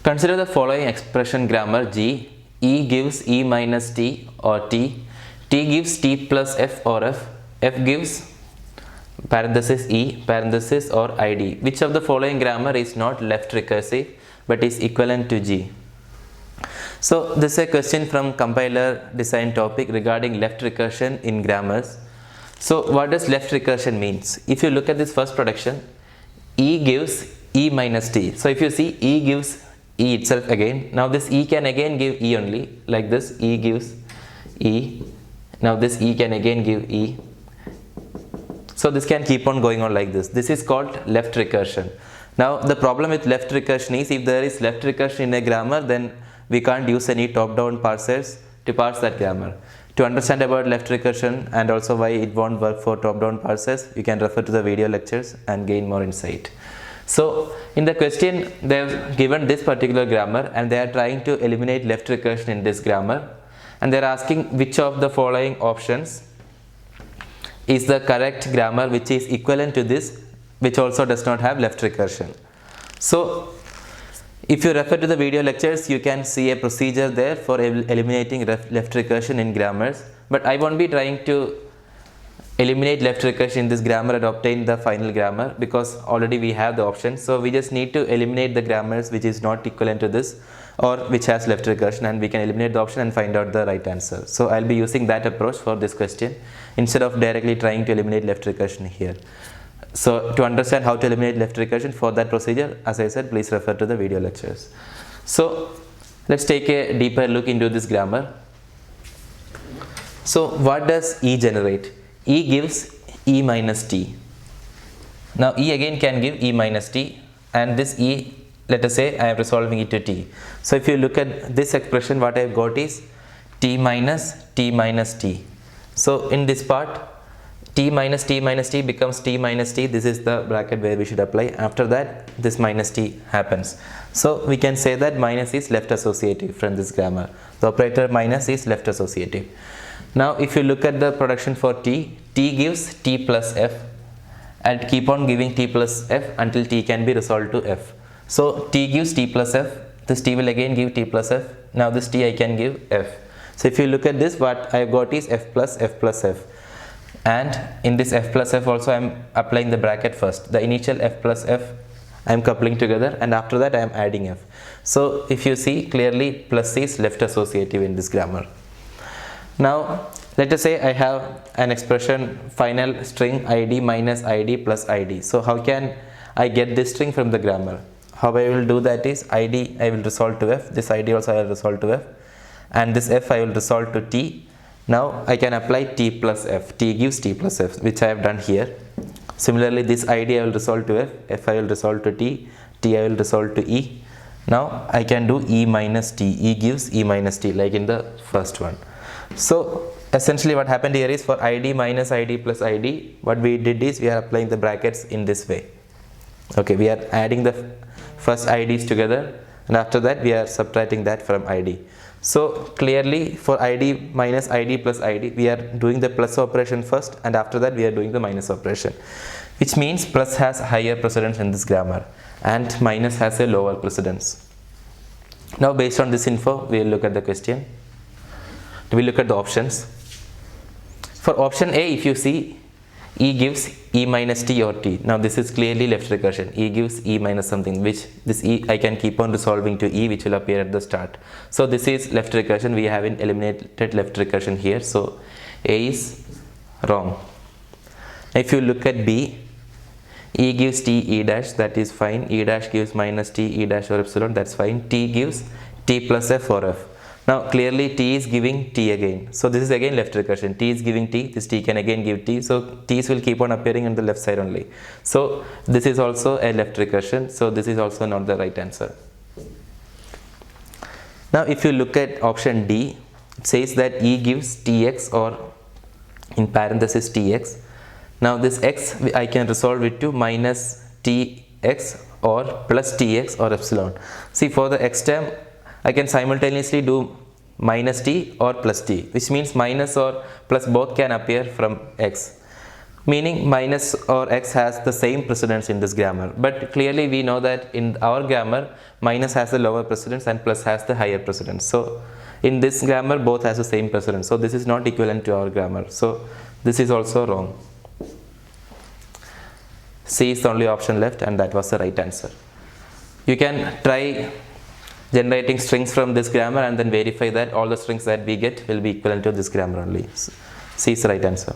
Consider the following expression grammar G. E gives E minus T or T. T gives T plus F or F. F gives parenthesis E parenthesis or ID. Which of the following grammar is not left recursive but is equivalent to G? So this is a question from compiler design topic regarding left recursion in grammars. So what does left recursion means? If you look at this first production, E gives E minus T. So if you see, E gives E itself again. Now this E can again give E only, like this. E gives E. Now this E can again give E. So this can keep on going on like this. This is called left recursion. Now the problem with left recursion is, if there is left recursion in a grammar, then we can't use any top-down parsers to parse that grammar. To understand about left recursion and also why it won't work for top-down parsers, you can refer to the video lectures and gain more insight. So in the question, they have given this particular grammar and they are trying to eliminate left recursion in this grammar, and they are asking which of the following options is the correct grammar which is equivalent to this, which also does not have left recursion. So if you refer to the video lectures, you can see a procedure there for eliminating left recursion in grammars, but I won't be trying to eliminate left recursion in this grammar and obtain the final grammar, because already we have the option. So we just need to eliminate the grammars which is not equivalent to this or which has left recursion, and we can eliminate the option and find out the right answer. So I'll be using that approach for this question instead of directly trying to eliminate left recursion here. So to understand how to eliminate left recursion, for that procedure, as I said, please refer to the video lectures. So let's take a deeper look into this grammar. So what does E generate? E gives E minus T. Now E again can give E minus T, and this E, let us say I am resolving it to T. So if you look at this expression, what I have got is T minus T minus T. So in this part, T minus T minus T becomes T minus T. This is the bracket where we should apply. After that, this minus T happens. So we can say that minus is left associative from this grammar. The operator minus is left associative. Now if you look at the production for T, T gives T plus F and keep on giving T plus F until T can be resolved to F. So T gives T plus F, this T will again give T plus F. Now this T I can give F. So if you look at this, what I have got is F plus F plus F. And in this F plus F also I am applying the bracket first. The initial F plus F I am coupling together, and after that I am adding F. So if you see clearly, plus is left associative in this grammar. Now let us say I have an expression final string ID minus ID plus ID. So how can I get this string from the grammar? How I will do that is, ID I will resolve to F, this ID also I will resolve to F, and this F I will resolve to T. Now I can apply T plus F. T gives T plus F, which I have done here. Similarly, this ID I will resolve to F, F I will resolve to T, T I will resolve to E. Now I can do E minus T. E gives E minus T, like in the first one. So essentially what happened here is, for ID minus ID plus ID, what we did is we are applying the brackets in this way. Okay, we are adding the first IDs together, and after that we are subtracting that from ID. So clearly for ID minus ID plus ID, we are doing the plus operation first, and after that we are doing the minus operation, which means plus has higher precedence in this grammar and minus has a lower precedence. Now based on this info, we will look at the question. We look at the options. For option A, if you see, E gives E minus T or T. Now this is clearly left recursion. E gives E minus something, which this E I can keep on resolving to E, which will appear at the start. So this is left recursion. We haven't eliminated left recursion here. So A is wrong. If you look at B, E gives T E dash, that is fine. E dash gives minus T E dash or epsilon, that's fine. T gives T plus F or F. Now clearly T is giving T again. So this is again left recursion. T is giving T. This T can again give T. So T's will keep on appearing on the left side only. So this is also a left recursion. So this is also not the right answer. Now if you look at option D, it says that E gives Tx or in parenthesis Tx. Now this X I can resolve it to minus Tx or plus Tx or epsilon. See, for the X term, I can simultaneously do minus T or plus T, which means minus or plus both can appear from X. meaning minus or x has the same precedence in this grammar. But clearly we know that in our grammar, minus has the lower precedence and plus has the higher precedence. So in this grammar, both has the same precedence. So this is not equivalent to our grammar. So this is also wrong. C is the only option left, and that was the right answer. You can try generating strings from this grammar and then verify that all the strings that we get will be equivalent to this grammar only. C is the right answer.